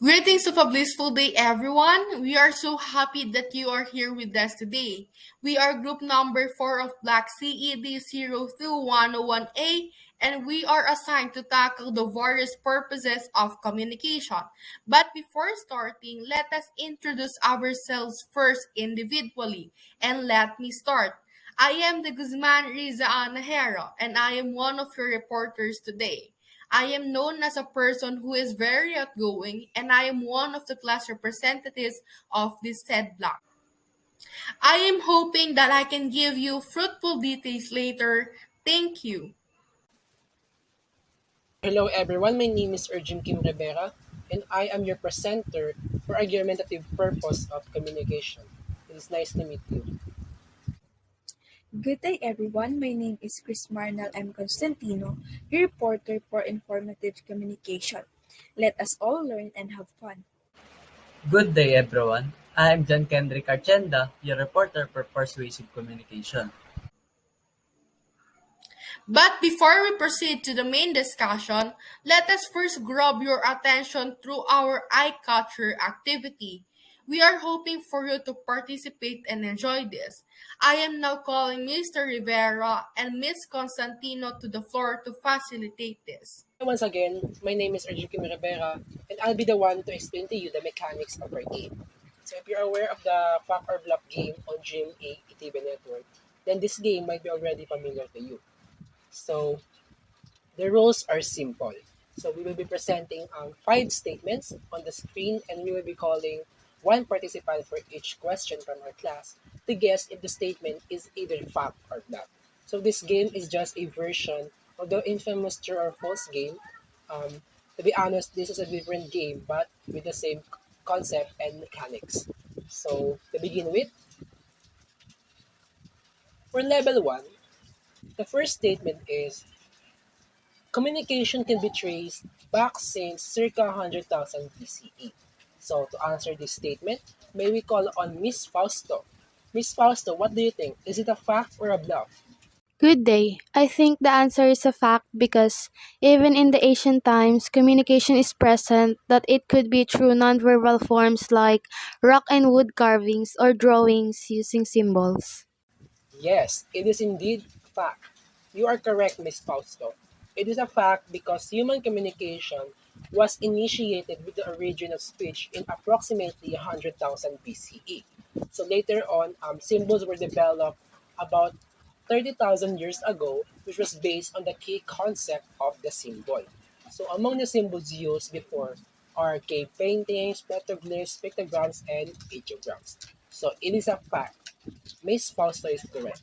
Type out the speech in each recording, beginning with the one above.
Greetings of a blissful day, everyone. We are so happy that you are here with us today. We are group number 4 of Black CED-02-101A, and we are assigned to tackle the various purposes of communication. But before starting, let us introduce ourselves first individually. And let me start. I am the Guzman Riza Anahero, and I am one of your reporters today. I am known as a person who is very outgoing, and I am one of the class representatives of this said block. I am hoping that I can give you fruitful details later. Thank you. Hello everyone, my name is Urgin Kim Rivera and I am your presenter for Argumentative Purpose of Communication. It is nice to meet you. Good day, everyone. My name is Chris Marnal M. Constantino, your reporter for Informative Communication. Let us all learn and have fun. Good day, everyone. I'm John Kendrick Archenda, your reporter for Persuasive Communication. But before we proceed to the main discussion, let us first grab your attention through our eye catcher activity. We are hoping for you to participate and enjoy this. I am now calling Mr. Rivera and Ms. Constantino to the floor to facilitate this. Once again, my name is Urgin Kim Rivera and I'll be the one to explain to you the mechanics of our game. So if you're aware of the Fact or Bluff game on GMA TV network, then this game might be already familiar to you. So the rules are simple. So we will be presenting 5 statements on the screen and we will be calling one participant for each question from our class to guess if the statement is either fact or not. So this game is just a version of the infamous true or false game. Um, to be honest, this is a different game but with the same concept and mechanics. So to begin with, for level 1, the first statement is communication can be traced back since circa 100,000 BCE. So to answer this statement, may we call on Miss Fausto. Miss Fausto, what do you think? Is it a fact or a bluff? Good day. I think the answer is a fact because even in the ancient times, communication is present that it could be through nonverbal forms like rock and wood carvings or drawings using symbols. Yes, it is indeed fact. You are correct, Miss Fausto. It is a fact because human communication was initiated with the origin of speech in approximately 100,000 BCE. So later on, symbols were developed about 30,000 years ago, which was based on the key concept of the symbol. So among the symbols used before are cave paintings, petroglyphs, pictograms, and ideograms. So it is a fact. Miss Fausto is correct.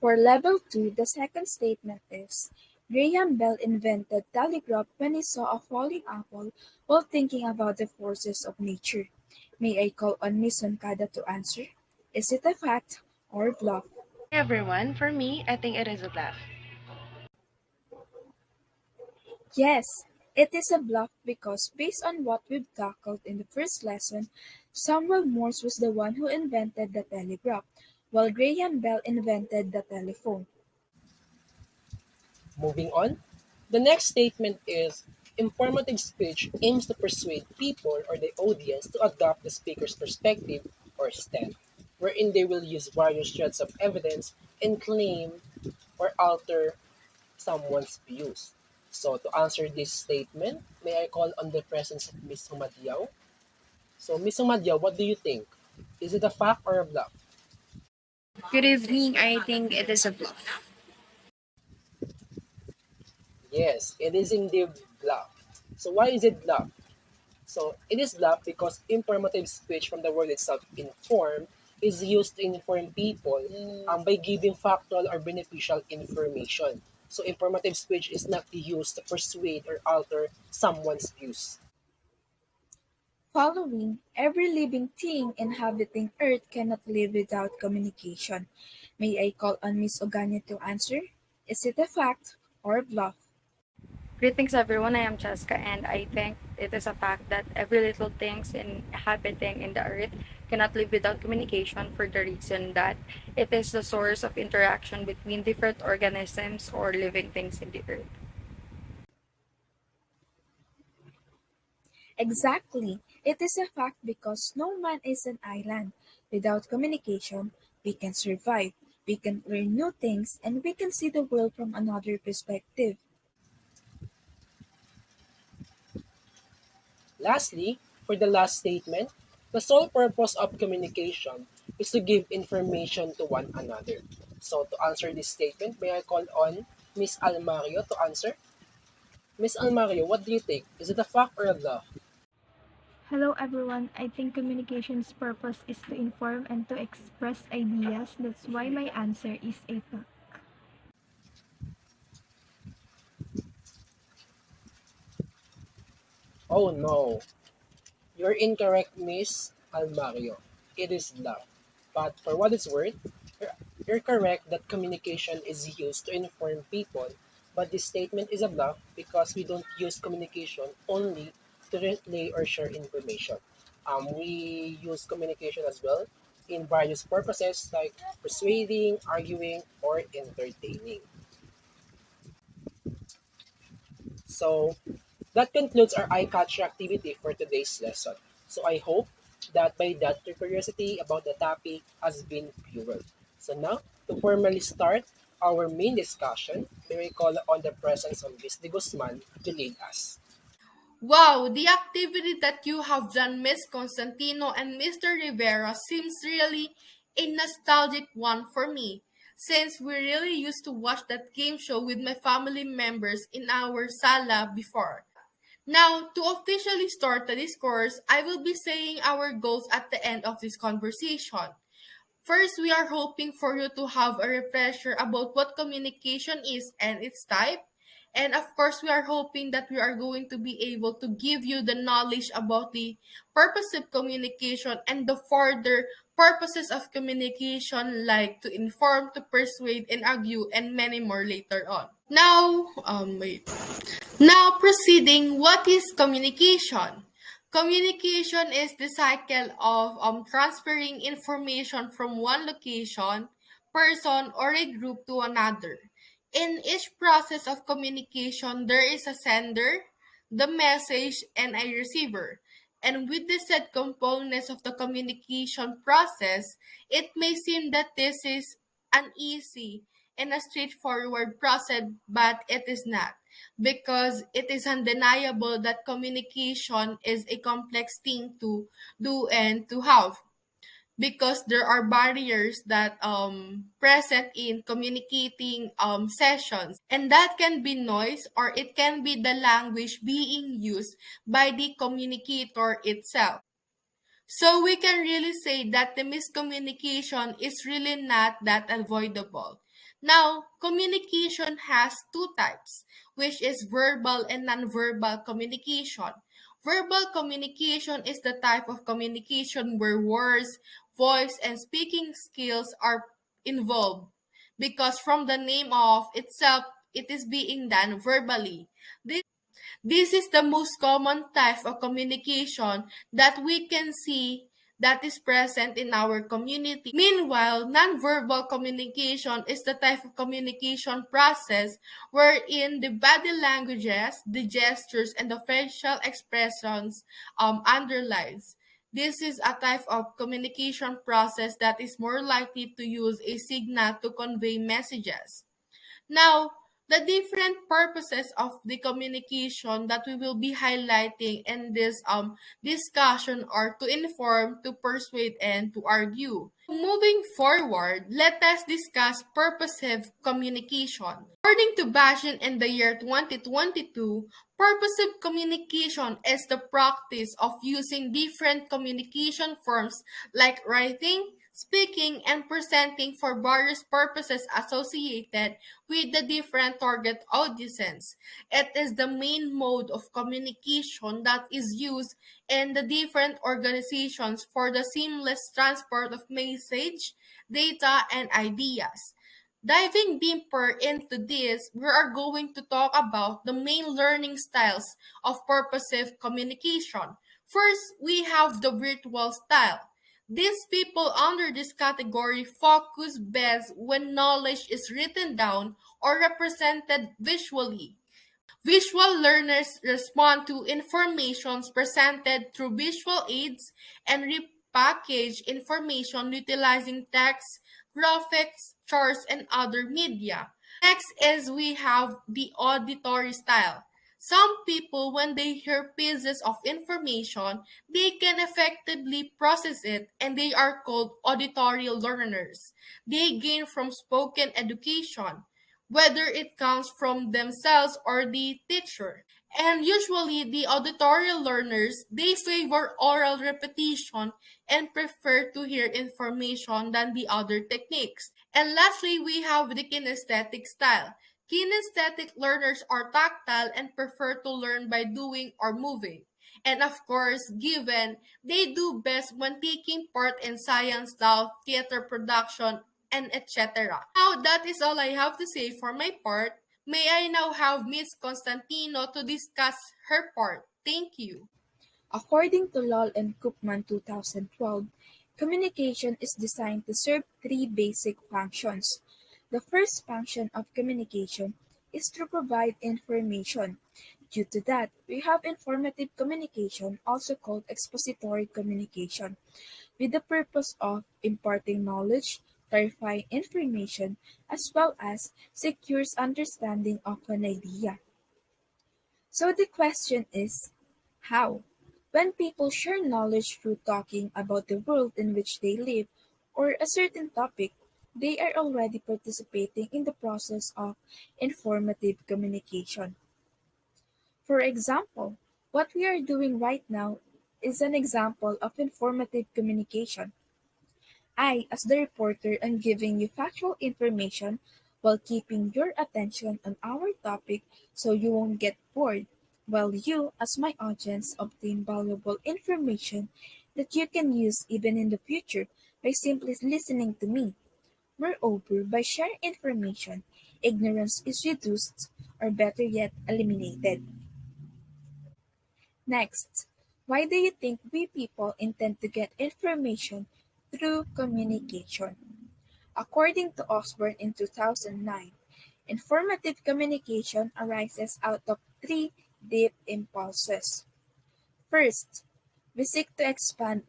For level 2, the second statement is Graham Bell invented telegraph when he saw a falling apple while thinking about the forces of nature. May I call on Miss Soncada to answer? Is it a fact or bluff? Everyone, for me, I think it is a bluff. Yes, it is a bluff because based on what we've tackled in the first lesson, Samuel Morse was the one who invented the telegraph, while Graham Bell invented the telephone. Moving on, the next statement is informative speech aims to persuade people or the audience to adopt the speaker's perspective or stand, wherein they will use various threads of evidence and claim or alter someone's views. So to answer this statement, may I call on the presence of Miss Humadiao? So Miss Humadiao, what do you think? Is it a fact or a bluff? Good evening, I think it is a bluff. Yes, it is indeed bluff. So why is it bluff? So it is bluff because informative speech from the word itself, inform, is used to inform people by giving factual or beneficial information. So informative speech is not used to persuade or alter someone's views. Following, every living thing inhabiting Earth cannot live without communication. May I call on Miss Ogania to answer? Is it a fact or bluff? Greetings everyone, I am Cheska and I think it is a fact that every little things inhabiting in the earth cannot live without communication for the reason that it is the source of interaction between different organisms or living things in the earth. Exactly. It is a fact because no man is an island. Without communication, we can survive, we can learn new things, and we can see the world from another perspective. Lastly, for the last statement, the sole purpose of communication is to give information to one another. So to answer this statement, may I call on Miss Almario to answer? Miss Almario, what do you think? Is it a fact or a law? Hello everyone. I think communication's purpose is to inform and to express ideas. That's why my answer is a fact. Oh no, you're incorrect, Miss Almario. It is law. But for what it's worth, you're, you're correct that communication is used to inform people, but this statement is a bluff because we don't use communication only to relay or share information. We use communication as well in various purposes like persuading, arguing, or entertaining. So that concludes our eye-catcher activity for today's lesson. So I hope that by that your curiosity about the topic has been fueled. So now, to formally start our main discussion, may we call on the presence of Ms. De Guzman to lead us. Wow, the activity that you have done, Miss Constantino and Mr. Rivera, seems really a nostalgic one for me, since we really used to watch that game show with my family members in our sala before. Now, to officially start the discourse, I will be saying our goals at the end of this conversation. First, we are hoping for you to have a refresher about what communication is and its type. And of course, we are hoping that we are going to be able to give you the knowledge about the purposive communication and the further purposes of communication, like to inform, to persuade, and argue, and many more later on. Now, proceeding, what is communication? Communication is the cycle of transferring information from one location, person, or a group to another. In each process of communication, there is a sender, the message, and a receiver. And with the said components of the communication process, it may seem that this is an easy and a straightforward process, but it is not, because it is undeniable that communication is a complex thing to do and to have, because there are barriers that present in communicating sessions, and that can be noise, or it can be the language being used by the communicator itself. So we can really say that the miscommunication is really not that avoidable. Now, communication has two types, which is verbal and nonverbal communication. Verbal communication is the type of communication where words, voice, and speaking skills are involved, because from the name of itself, it is being done verbally. This is the most common type of communication that we can see that is present in our community. Meanwhile, nonverbal communication is the type of communication process wherein the body languages, the gestures, and the facial expressions underlies. This is a type of communication process that is more likely to use a signal to convey messages. Now, the different purposes of the communication that we will be highlighting in this discussion are to inform, to persuade, and to argue. Moving forward, let us discuss purposive communication. According to Bashan in the year 2022, purposive communication is the practice of using different communication forms like writing, speaking, and presenting for various purposes associated with the different target audiences. It is the main mode of communication that is used in the different organizations for the seamless transport of message, data, and ideas. Diving deeper into this, we are going to talk about the main learning styles of purposive communication. First, we have the virtual style. These people under this category focus best when knowledge is written down or represented visually. Visual learners respond to informations presented through visual aids and repackage information utilizing text, graphics, charts, and other media. Next is we have the auditory style. Some people, when they hear pieces of information, they can effectively process it and they are called auditory learners. They gain from spoken education, whether it comes from themselves or the teacher. And usually the auditory learners, they favor oral repetition and prefer to hear information than the other techniques. And lastly, we have the kinesthetic style. Kinesthetic learners are tactile and prefer to learn by doing or moving. And of course, given they do best when taking part in science, lab, theater production, and etc. Now, that is all I have to say for my part. May I now have Miss Constantino to discuss her part? Thank you. According to Lal and Koopman 2012, communication is designed to serve three basic functions. The first function of communication is to provide information. Due to that, we have informative communication, also called expository communication, with the purpose of imparting knowledge, clarifying information, as well as secures understanding of an idea. So the question is, how? When people share knowledge through talking about the world in which they live or a certain topic, they are already participating in the process of informative communication. For example, what we are doing right now is an example of informative communication. I, as the reporter, am giving you factual information while keeping your attention on our topic so you won't get bored, while you, as my audience, obtain valuable information that you can use even in the future by simply listening to me. Moreover, by sharing information, ignorance is reduced, or better yet, eliminated. Next, why do you think we people intend to get information through communication? According to Osborne in 2009, informative communication arises out of three deep impulses. First, we seek to expand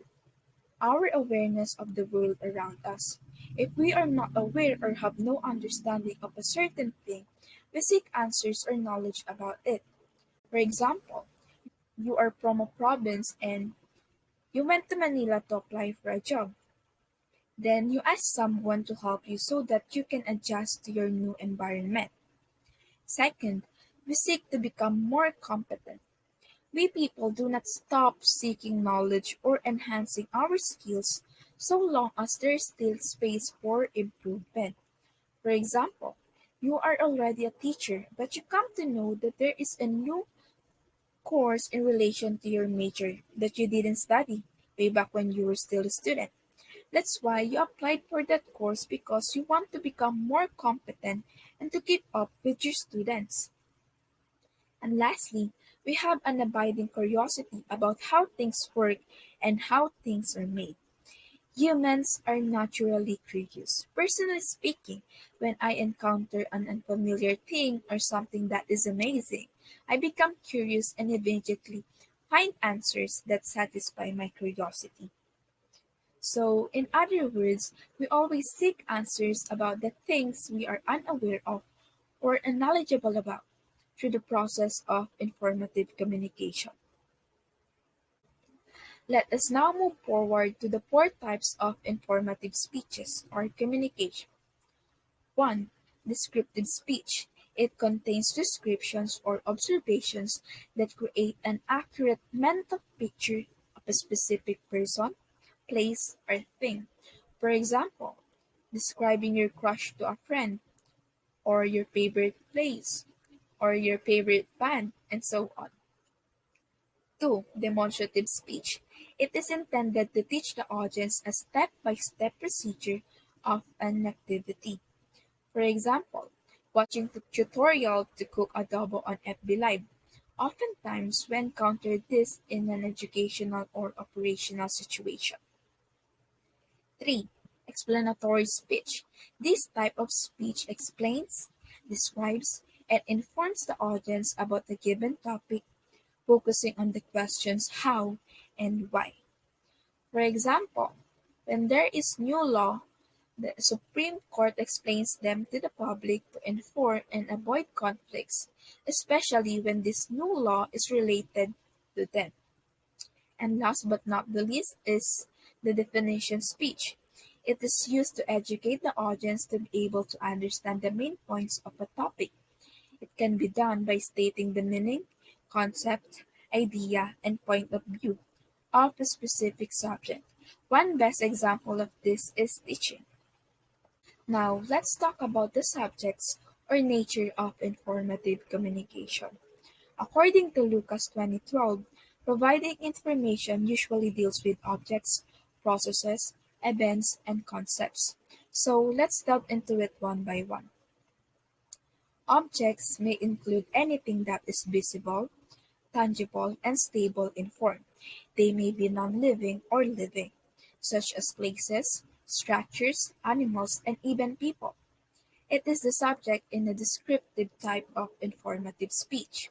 our awareness of the world around us. If we are not aware or have no understanding of a certain thing, we seek answers or knowledge about it. For example, you are from a province and you went to Manila to apply for a job. Then you ask someone to help you so that you can adjust to your new environment. Second, we seek to become more competent. We people do not stop seeking knowledge or enhancing our skills so long as there is still space for improvement. For example, you are already a teacher, but you come to know that there is a new course in relation to your major that you didn't study way back when you were still a student. That's why you applied for that course because you want to become more competent and to keep up with your students. And lastly, we have an abiding curiosity about how things work and how things are made. Humans are naturally curious. Personally speaking, when I encounter an unfamiliar thing or something that is amazing, I become curious and immediately find answers that satisfy my curiosity. So, in other words, we always seek answers about the things we are unaware of or unknowledgeable about through the process of informative communication. Let us now move forward to the four types of informative speeches or communication. 1. Descriptive speech. It contains descriptions or observations that create an accurate mental picture of a specific person, place, or thing. For example, describing your crush to a friend, or your favorite place, or your favorite band, and so on. 2. Demonstrative speech. It is intended to teach the audience a step-by-step procedure of an activity. For example, watching the tutorial to cook adobo on FB Live. Oftentimes, we encounter this in an educational or operational situation. 3. Explanatory speech. This type of speech explains, describes, and informs the audience about the given topic, focusing on the questions how and why. For example, when there is new law, the Supreme Court explains them to the public to inform and avoid conflicts, especially when this new law is related to them. And last but not the least is the definition speech. It is used to educate the audience to be able to understand the main points of a topic. It can be done by stating the meaning, concept, idea, and point of view of a specific subject. One best example of this is teaching. Now, let's talk about the subjects or nature of informative communication. According to Lucas 2012, providing information usually deals with objects, processes, events, and concepts. So let's delve into it one by one. Objects may include anything that is visible, tangible, and stable in form. They may be non-living or living, such as places, structures, animals, and even people. It is the subject in a descriptive type of informative speech.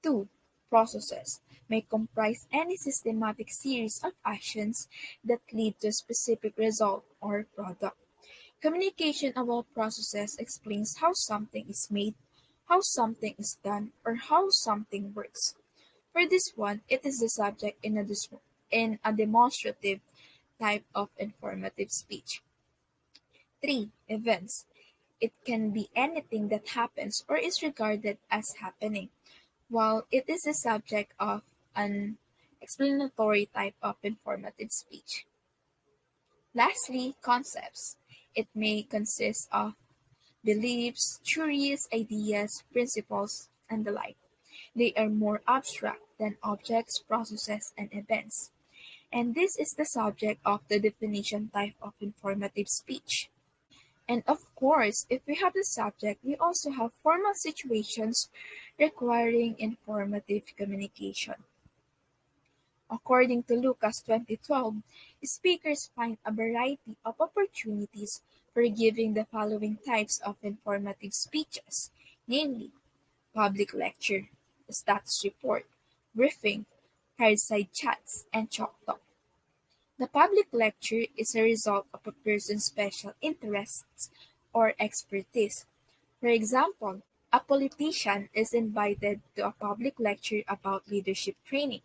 2. Processes may comprise any systematic series of actions that lead to a specific result or product. Communication about processes explains how something is made, how something is done, or how something works. For this one, it is the subject in a demonstrative type of informative speech. 3. Events. It can be anything that happens or is regarded as happening, while it is the subject of an explanatory type of informative speech. Lastly, concepts. It may consist of beliefs, theories, ideas, principles, and the like. They are more abstract than objects, processes, and events. And this is the subject of the definition type of informative speech. And of course, if we have the subject, we also have formal situations requiring informative communication. According to Lucas 2012, speakers find a variety of opportunities for giving the following types of informative speeches, namely public lecture, status report, briefing, fireside chats, and chalk talk. The public lecture is a result of a person's special interests or expertise. For example, a politician is invited to a public lecture about leadership training.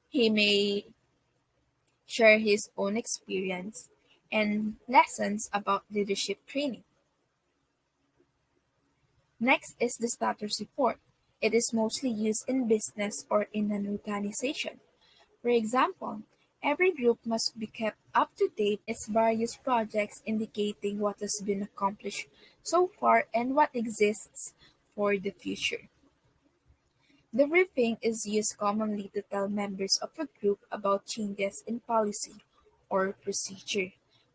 He may share his own experience and lessons about leadership training. Next is the status report. It is mostly used in business or in an organization. For example, every group must be kept up to date on its various projects indicating what has been accomplished so far and what exists for the future. The briefing is used commonly to tell members of a group about changes in policy or procedure.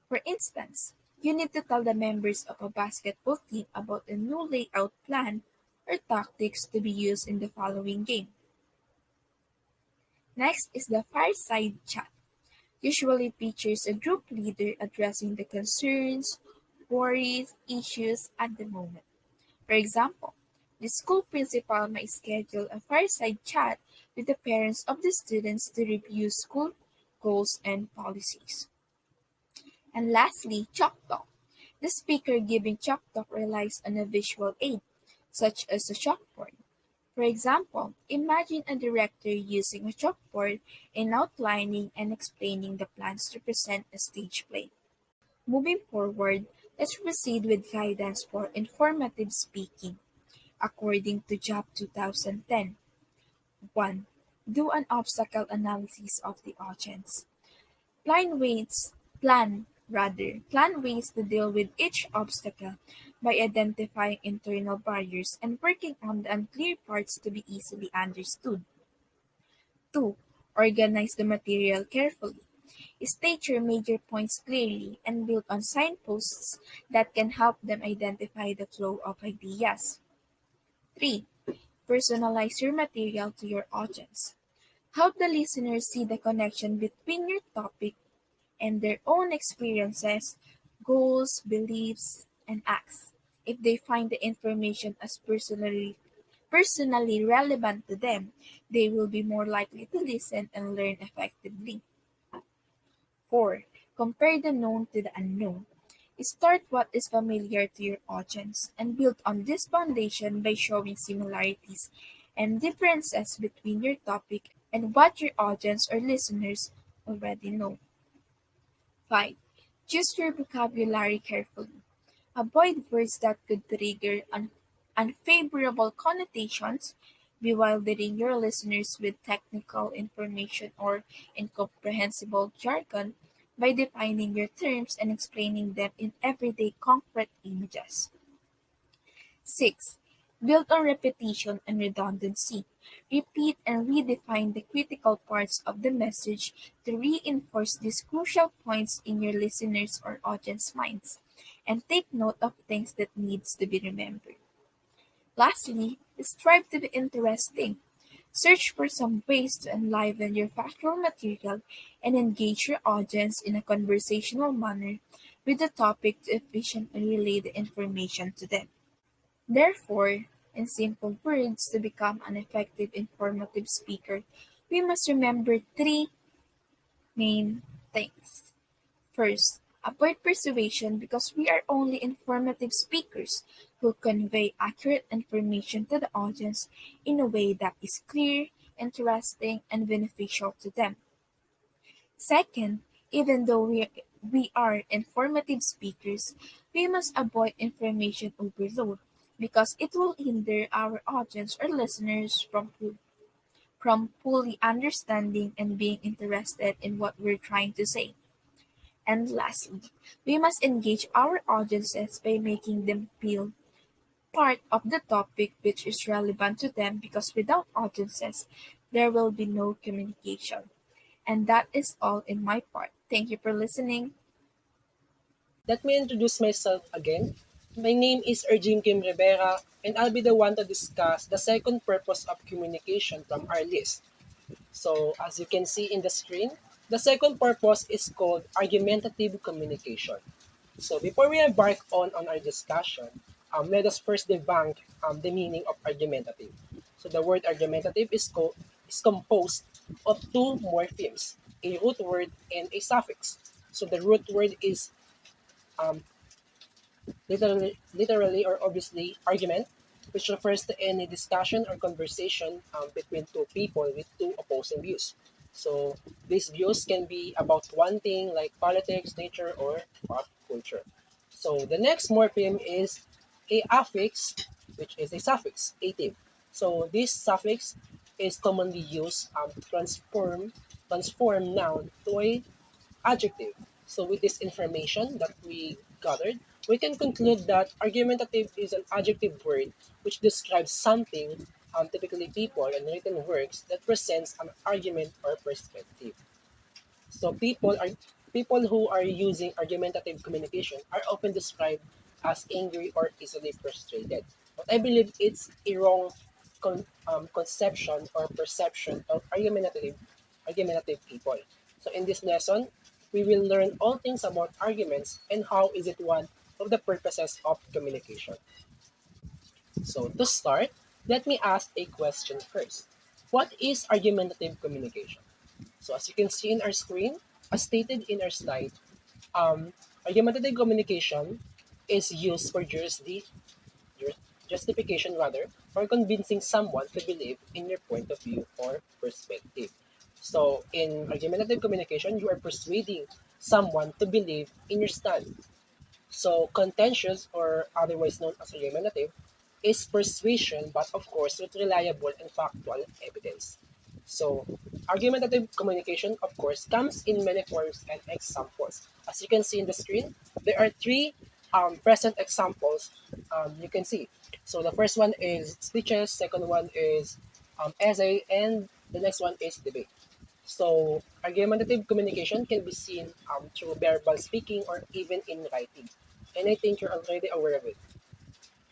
For instance, you need to tell the members of a basketball team about a new layout plan or tactics to be used in the following game. Next is the fireside chat. Usually features a group leader addressing the concerns, worries, issues at the moment. For example, the school principal might schedule a fireside chat with the parents of the students to review school goals and policies. And lastly, chalk talk. The speaker giving chalk talk relies on a visual aid, such as a chalkboard. For example, imagine a director using a chalkboard and outlining and explaining the plans to present a stage play. Moving forward, let's proceed with guidance for informative speaking. According to Job 2010, 1. Do an obstacle analysis of the audience. Plan ways, plan ways to deal with each obstacle by identifying internal barriers and working on the unclear parts to be easily understood. 2. Organize the material carefully. State your major points clearly and build on signposts that can help them identify the flow of ideas. 3. Personalize your material to your audience. Help the listener see the connection between your topic and their own experiences, goals, beliefs, and acts. If they find the information as personally relevant to them, they will be more likely to listen and learn effectively. 4. Compare the known to the unknown. Start what is familiar to your audience and build on this foundation by showing similarities and differences between your topic and what your audience or listeners already know. 5. Choose your vocabulary carefully. Avoid words that could trigger unfavorable connotations. Bewildering your listeners with technical information or incomprehensible jargon by defining your terms and explaining them in everyday concrete images. 6. Build on repetition and redundancy. Repeat and redefine the critical parts of the message to reinforce these crucial points in your listeners' or audience minds, and take note of things that needs to be remembered. Lastly, strive to be interesting. Search for some ways to enliven your factual material and engage your audience in a conversational manner with the topic to efficiently relay the information to them. Therefore, in simple words, to become an effective informative speaker, we must remember three main things. First, avoid persuasion because we are only informative speakers who convey accurate information to the audience in a way that is clear, interesting, and beneficial to them. Second, even though we are informative speakers, we must avoid information overload because it will hinder our audience or listeners from fully understanding and being interested in what we're trying to say. And lastly, we must engage our audiences by making them feel part of the topic which is relevant to them because without audiences, there will be no communication. And that is all in my part. Thank you for listening. Let me introduce myself again. My name is Erjin Kim Rivera, and I'll be the one to discuss the second purpose of communication from our list. So, as you can see in the screen, the second purpose is called argumentative communication. So, before we embark on our discussion, let us first debunk the meaning of argumentative. So, the word argumentative is composed of two morphemes, a root word and a suffix. So, the root word is um, literally or obviously argument, which refers to any discussion or conversation between two people with two opposing views. So these views can be about one thing like politics, nature, or pop culture. So the next morpheme is a affix, which is a suffix, ative. So this suffix is commonly used to transform noun to a adjective. So with this information that we gathered, we can conclude that argumentative is an adjective word which describes something, typically people and written works, that presents an argument or perspective. So people who are using argumentative communication are often described as angry or easily frustrated. But I believe it's a wrong conception or perception of argumentative people. So in this lesson, we will learn all things about arguments and how is it one of the purposes of communication. So to start, let me ask a question first. What is argumentative communication? So as you can see in our screen, as stated in our slide, argumentative communication is used for justification rather, or convincing someone to believe in your point of view or perspective. So in argumentative communication, you are persuading someone to believe in your stand. So contentious, or otherwise known as argumentative, is persuasion, but of course with reliable and factual evidence. So argumentative communication, of course, comes in many forms and examples. As you can see in the screen, there are three present examples you can see. So the first one is speeches, second one is essay, and the next one is debate. So argumentative communication can be seen through verbal speaking or even in writing. And I think you're already aware of it.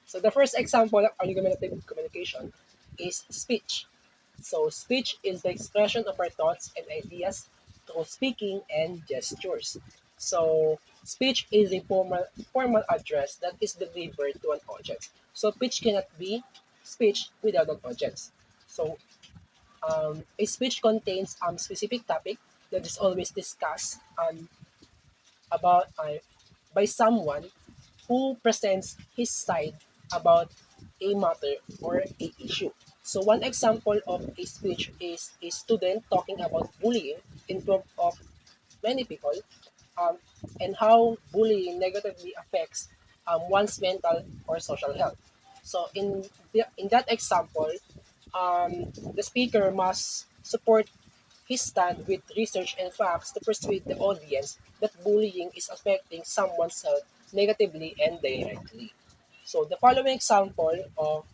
So the first example of argumentative communication is speech. So speech is the expression of our thoughts and ideas through speaking and gestures. So Speech is a formal address that is delivered to an audience. So speech cannot be speech without an audience. So a speech contains specific topic that is always discussed about by someone who presents his side about a matter or a issue. So one example of a speech is a student talking about bullying in front of many people, um, and how bullying negatively affects one's mental or social health. So in that example, the speaker must support his stand with research and facts to persuade the audience that bullying is affecting someone's health negatively and directly. So the following example of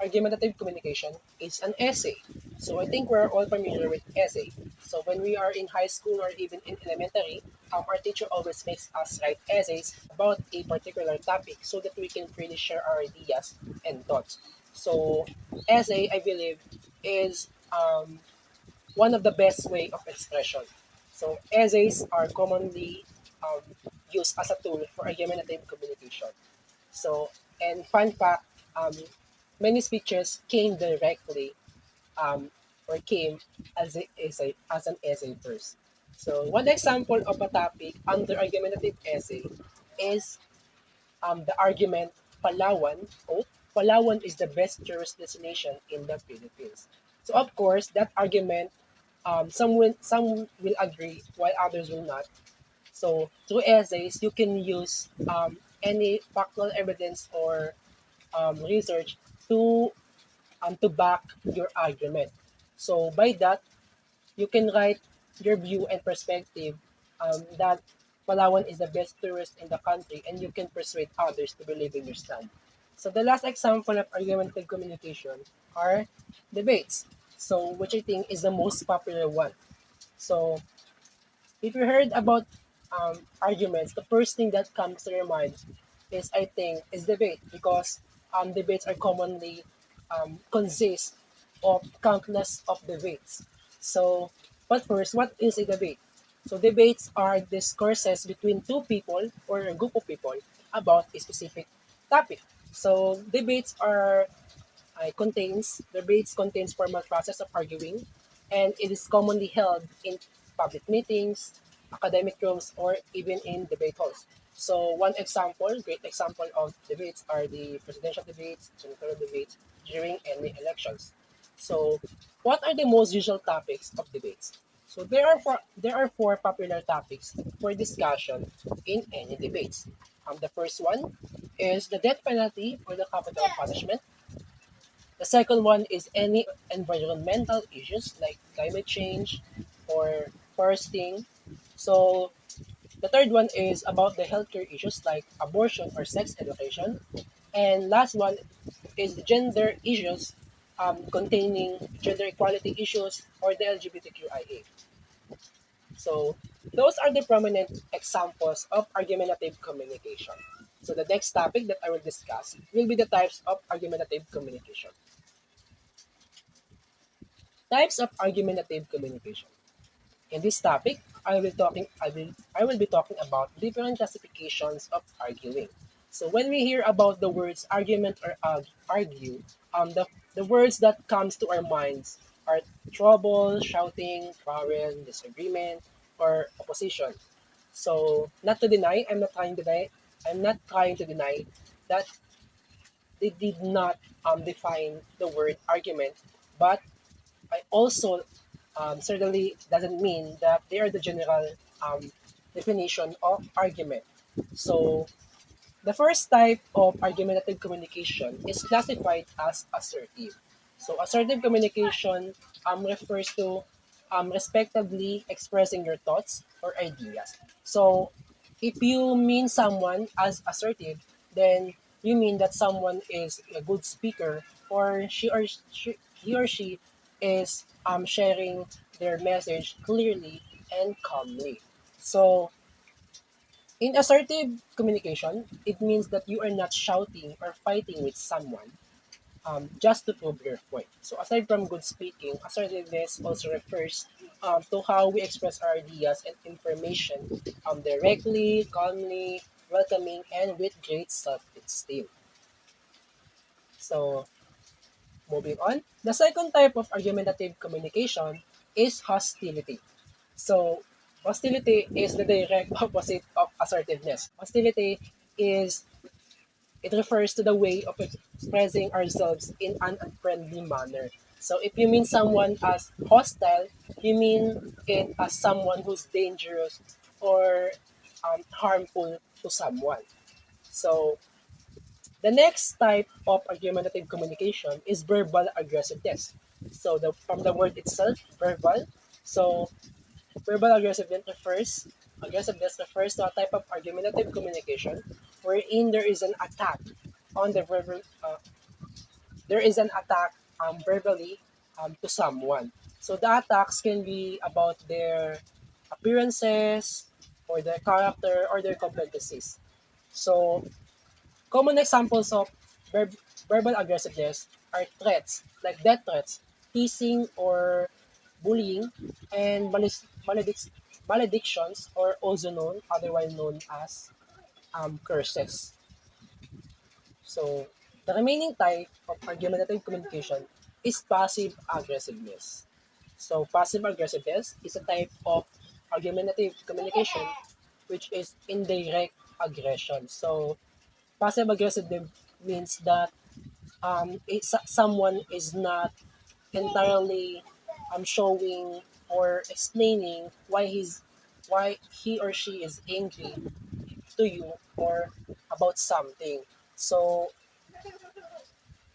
argumentative communication is an essay. So I think we're all familiar with essay. So when we are in high school or even in elementary, our teacher always makes us write essays about a particular topic so that we can freely share our ideas and thoughts. So essay, I believe, is one of the best way of expression. So essays are commonly um, used as a tool for argumentative communication. So, and fun fact, um, many speeches came directly or came as an essay first. So one example of a topic under argumentative essay is the argument Palawan. Quote, Palawan is the best tourist destination in the Philippines. So of course, that argument, some will agree while others will not. So through essays, you can use any factual evidence or research to back your argument. So by that, you can write your view and perspective that Palawan is the best tourist in the country, and you can persuade others to believe in your stand. So the last example of argumentative communication are debates. So which I think is the most popular one. So if you heard about arguments, the first thing that comes to your mind is, I think, is debate, because debates are commonly consist of countless of debates. So, but first, what is a debate? So debates are discourses between two people or a group of people about a specific topic. So debates contains formal process of arguing, and it is commonly held in public meetings, academic rooms, or even in debate halls. So great example of debates are the presidential debates, senatorial debates during any elections. So what are the most usual topics of debates? So there are four popular topics for discussion in any debates. The first one is the death penalty or the capital punishment. The second one is any environmental issues like climate change or foresting. So the third one is about the healthcare issues like abortion or sex education. And last one is the gender issues containing gender equality issues or the LGBTQIA. So those are the prominent examples of argumentative communication. So the next topic that I will discuss will be the types of argumentative communication. Types of argumentative communication. In this topic, I will be talking about different classifications of arguing. So when we hear about the words argument or argue, the words that comes to our minds are trouble, shouting, quarrel, disagreement, or opposition. So not to deny, I'm not trying to deny that they did not define the word argument, but I also certainly doesn't mean that they are the general um, definition of argument. So the first type of argumentative communication is classified as assertive. So assertive communication refers to respectively expressing your thoughts or ideas. So if you mean someone as assertive, then you mean that someone is a good speaker, or he or she is sharing their message clearly and calmly. So in assertive communication, it means that you are not shouting or fighting with someone. just to prove your point. So aside from good speaking, assertiveness also refers to how we express our ideas and information directly, calmly, welcoming, and with great self-esteem. So moving on, the second type of argumentative communication is hostility. So hostility is the direct opposite of assertiveness. Hostility is it refers to the way of expressing ourselves in an unfriendly manner. So if you mean someone as hostile, you mean it as someone who's dangerous or harmful to someone. So the next type of argumentative communication is verbal aggressiveness. So from the word itself, verbal. So verbal aggressiveness refers to a type of argumentative communication wherein there is an attack verbally to someone. So the attacks can be about their appearances or their character or their competencies. So common examples of verb- verbal aggressiveness are threats like death threats, teasing or bullying, and maledictions, or also otherwise known as curses. So the remaining type of argumentative communication is passive aggressiveness. So passive aggressiveness is a type of argumentative communication which is indirect aggression. So passive aggressive means that someone is not entirely showing or explaining why he or she is angry to you or about something. So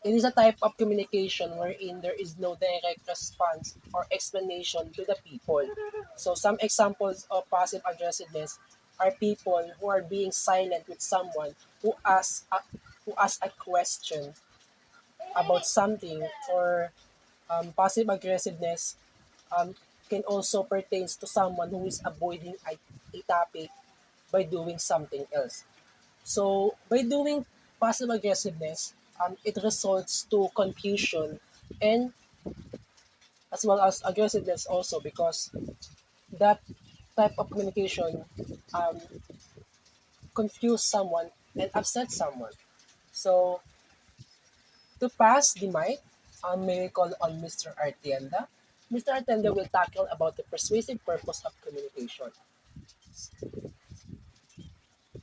it is a type of communication wherein there is no direct response or explanation to the people. So some examples of passive aggressiveness are people who are being silent with someone who asks a question about something, or passive aggressiveness um, can also pertains to someone who is avoiding a topic by doing something else. So by doing passive aggressiveness, it results to confusion and as well as aggressiveness also, because that type of communication um, confuse someone and upset someone. So to pass the mic, may we call on Mr. Artienda. Mr. Artienda will tackle about the persuasive purpose of communication.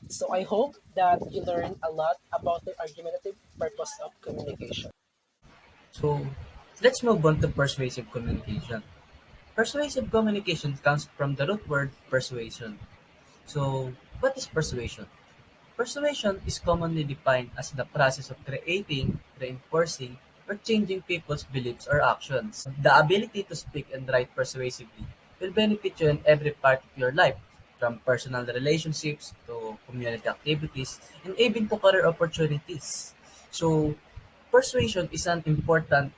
So I hope that you learned a lot about the argumentative purpose of communication. So let's move on to persuasive communication. Persuasive communication comes from the root word persuasion. So what is persuasion? Persuasion is commonly defined as the process of creating, reinforcing, or changing people's beliefs or actions. The ability to speak and write persuasively will benefit you in every part of your life, from personal relationships to community activities and even to career opportunities. So, persuasion is an important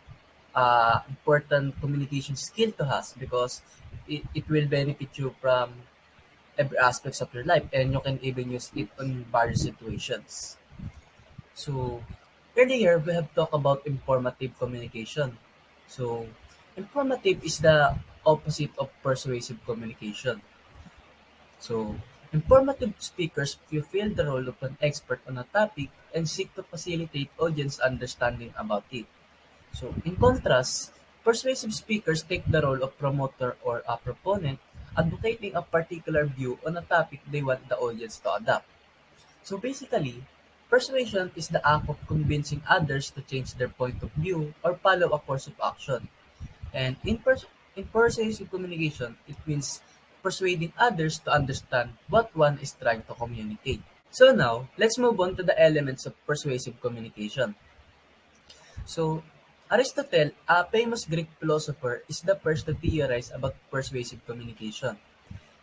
communication skill to have because it will benefit you from every aspects of your life, and you can even use it on various situations. So earlier we have talked about informative communication. So informative is the opposite of persuasive communication. So informative speakers fulfill the role of an expert on a topic and seek to facilitate audience understanding about it. So in contrast, persuasive speakers take the role of promoter or a proponent, advocating a particular view on a topic they want the audience to adopt. So basically, persuasion is the act of convincing others to change their point of view or follow a course of action. And in persuasive communication, it means persuading others to understand what one is trying to communicate. So now, let's move on to the elements of persuasive communication. So, Aristotle, a famous Greek philosopher, is the first to theorize about persuasive communication.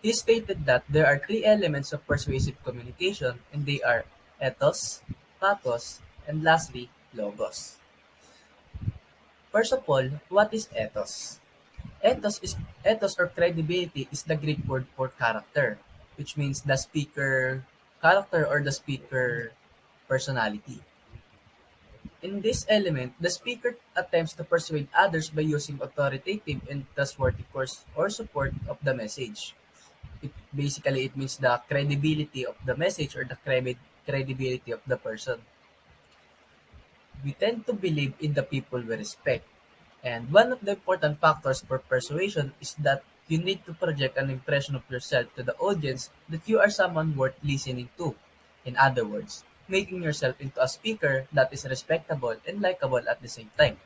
He stated that there are three elements of persuasive communication, and they are ethos, pathos, and lastly, logos. First of all, what is ethos? Ethos or credibility is the Greek word for character, which means the speaker character or the speaker personality. In this element, the speaker attempts to persuade others by using authoritative and trustworthy course or support of the message. It means the credibility of the message or the credibility of the person. We tend to believe in the people we respect. And one of the important factors for persuasion is that you need to project an impression of yourself to the audience that you are someone worth listening to. In other words, making yourself into a speaker that is respectable and likable at the same time.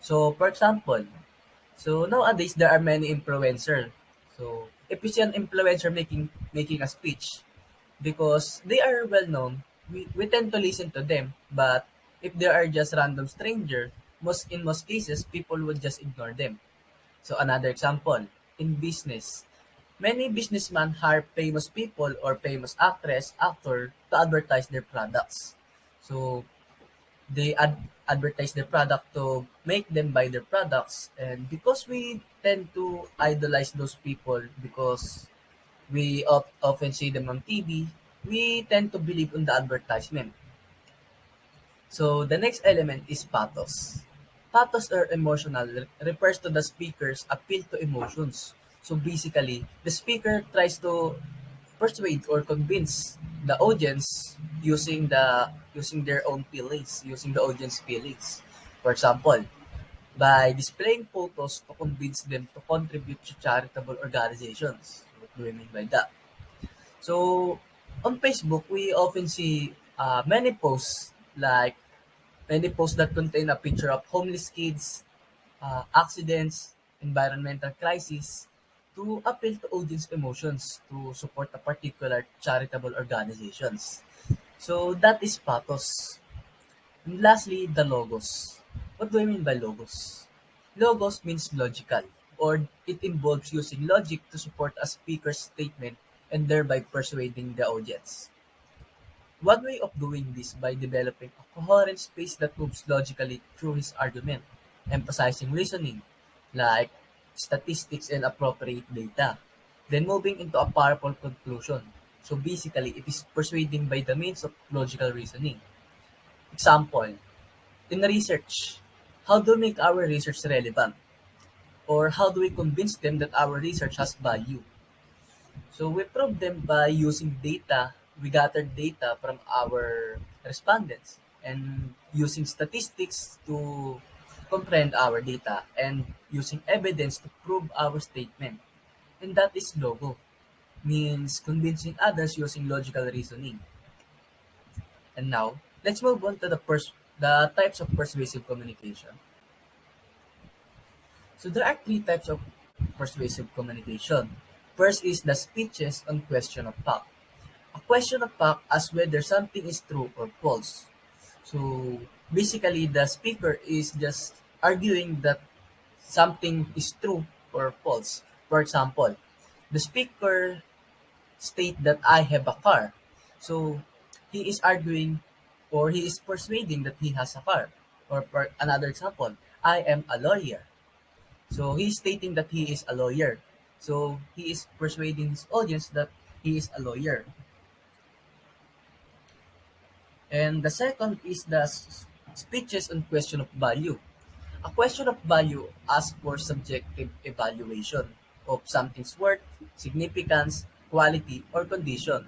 So, for example, nowadays there are many influencers. So, if you see an influencer making a speech, because they are well known, we tend to listen to them. But if they are just random stranger, most cases people would just ignore them. So another example, in business, many businessmen hire famous people or famous actor to advertise their products. So they advertise their product to make them buy their products, and because we tend to idolize those people because we often see them on TV, we tend to believe on the advertisement. So the next element is pathos. Pathos or emotional refers to the speaker's appeal to emotions. So basically, the speaker tries to persuade or convince the audience using their own feelings, using the audience feelings. For example, by displaying photos to convince them to contribute to charitable organizations. What do we mean by that? So, on Facebook, we often see many posts that contain a picture of homeless kids, accidents, environmental crisis, to appeal to audience emotions to support a particular charitable organizations. So that is pathos. And lastly, the logos. What do I mean by logos? Logos means logical, or it involves using logic to support a speaker's statement and thereby persuading the audience. One way of doing this by developing a coherent space that moves logically through his argument, emphasizing reasoning, like statistics and appropriate data, then moving into a powerful conclusion. So basically, it is persuading by the means of logical reasoning. Example, in research, how do we make our research relevant? Or how do we convince them that our research has value? So we prove them by using data. We gathered data from our respondents and using statistics to comprehend our data and using evidence to prove our statement. And that is logo, means convincing others using logical reasoning. And now, let's move on to the types of persuasive communication. So there are three types of persuasive communication. First is the speeches on question of fact. A question of fact as whether something is true or false. So basically, the speaker is just arguing that something is true or false. For example, the speaker state that I have a car. So he is arguing or he is persuading that he has a car. Or for another example, I am a lawyer. So he's stating that he is a lawyer. So he is persuading his audience that he is a lawyer. And the second is the speeches on question of value. A question of value asks for subjective evaluation of something's worth, significance, quality, or condition.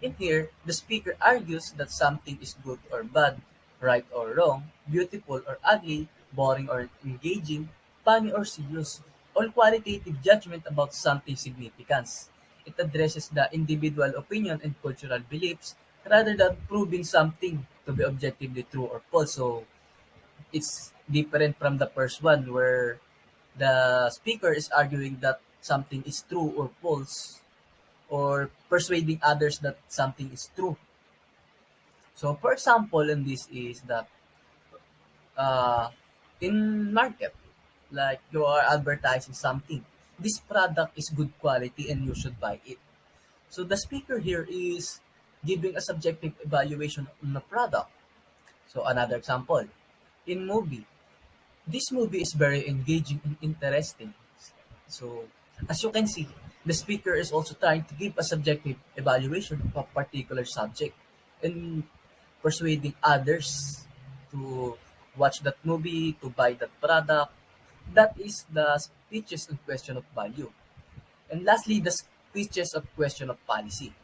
In here, the speaker argues that something is good or bad, right or wrong, beautiful or ugly, boring or engaging, funny or serious, all qualitative judgment about something's significance. It addresses the individual opinion and cultural beliefs rather than proving something to be objectively true or false. So it's different from the first one where the speaker is arguing that something is true or false or persuading others that something is true. So for example, in this is that uh, in market, like you are advertising something. This product is good quality and you should buy it. So the speaker here is giving a subjective evaluation on the product. So another example, in movie, this movie is very engaging and interesting. So, as you can see, the speaker is also trying to give a subjective evaluation of a particular subject and persuading others to watch that movie, to buy that product. That is the speeches on question of value. And lastly, the speeches of question of policy.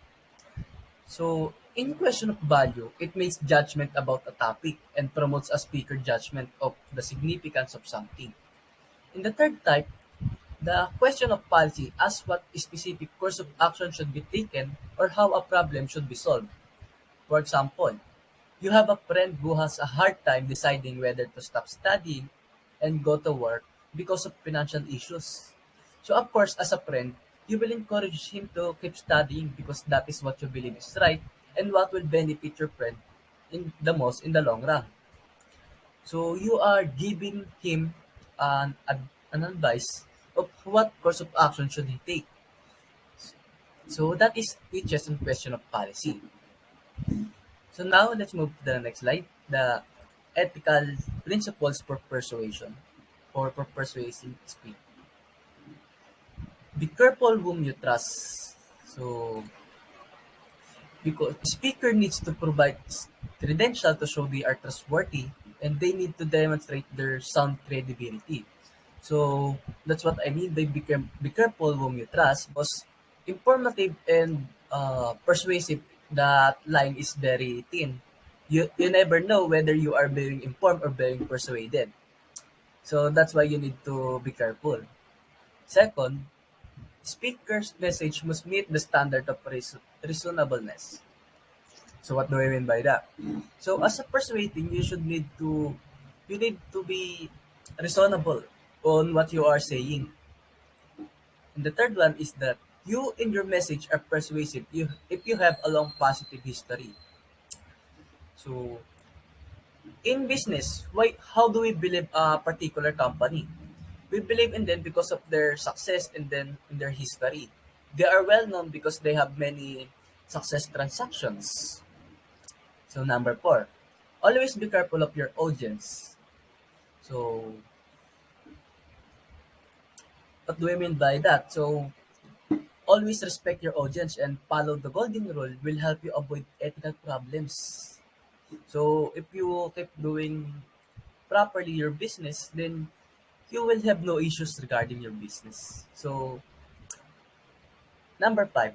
So, in question of value, it makes judgment about a topic and promotes a speaker judgment of the significance of something. In the third type, the question of policy asks what specific course of action should be taken or how a problem should be solved. For example, you have a friend who has a hard time deciding whether to stop studying and go to work because of financial issues. So of course, as a friend, you will encourage him to keep studying because that is what you believe is right and what will benefit your friend in the most in the long run. So you are giving him an advice of what course of action should he take. So that is just a question of policy. So now let's move to the next slide. The ethical principles for persuasion or for persuasive speech. Be careful whom you trust. So because speaker needs to provide credential to show they are trustworthy and they need to demonstrate their sound credibility. So that's what I mean by be careful whom you trust because informative and persuasive, that line is very thin. You never know whether you are being informed or being persuaded. So that's why you need to be careful. Second, speaker's message must meet the standard of reasonableness. So what do I mean by that? So as a persuading, you need to be reasonable on what you are saying. And the third one is that you in your message are persuasive if you have a long positive history. So in business, why how do we believe a particular company? We believe in them because of their success and then in their history. They are well known because they have many success transactions. So number four, always be careful of your audience. So what do I mean by that? So always respect your audience and follow the golden rule will help you avoid ethical problems. So if you keep doing properly your business, then you will have no issues regarding your business. So number five,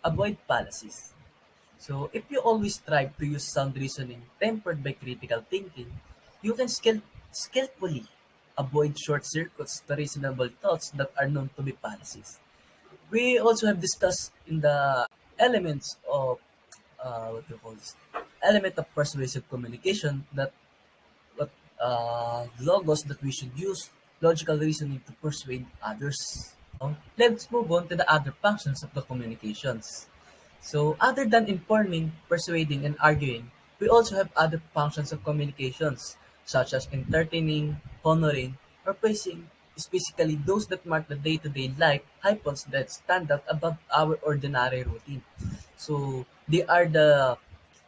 avoid fallacies. So if you always strive to use sound reasoning tempered by critical thinking, you can skillfully avoid short circuits to reasonable thoughts that are known to be fallacies. We also have discussed in the elements of what do you call this? Element of persuasive communication that what logos that we should use logical reasoning to persuade others. Let's move on to the other functions of the communications. So other than informing, persuading, and arguing, we also have other functions of communications, such as entertaining, honoring, or praising, specifically those that mark the day-to-day life hypons that stand out above our ordinary routine. So they are the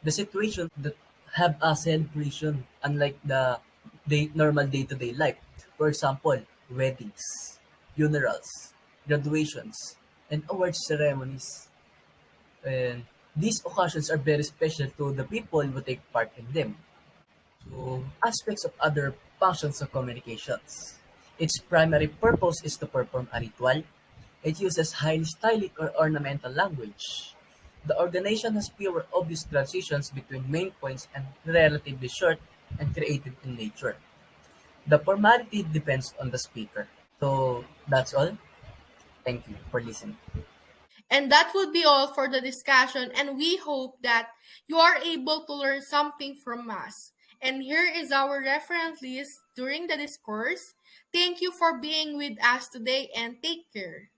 situations that have a celebration, unlike the normal day-to-day life. For example, weddings, funerals, graduations, and award ceremonies. And these occasions are very special to the people who take part in them. So, aspects of other functions of communications. Its primary purpose is to perform a ritual. It uses highly stylic or ornamental language. The organization has fewer obvious transitions between main points and relatively short and creative in nature. The formality depends on the speaker. So that's all. Thank you for listening. And that would be all for the discussion, and we hope that you are able to learn something from us. And here is our reference list during the discourse. Thank you for being with us today and take care.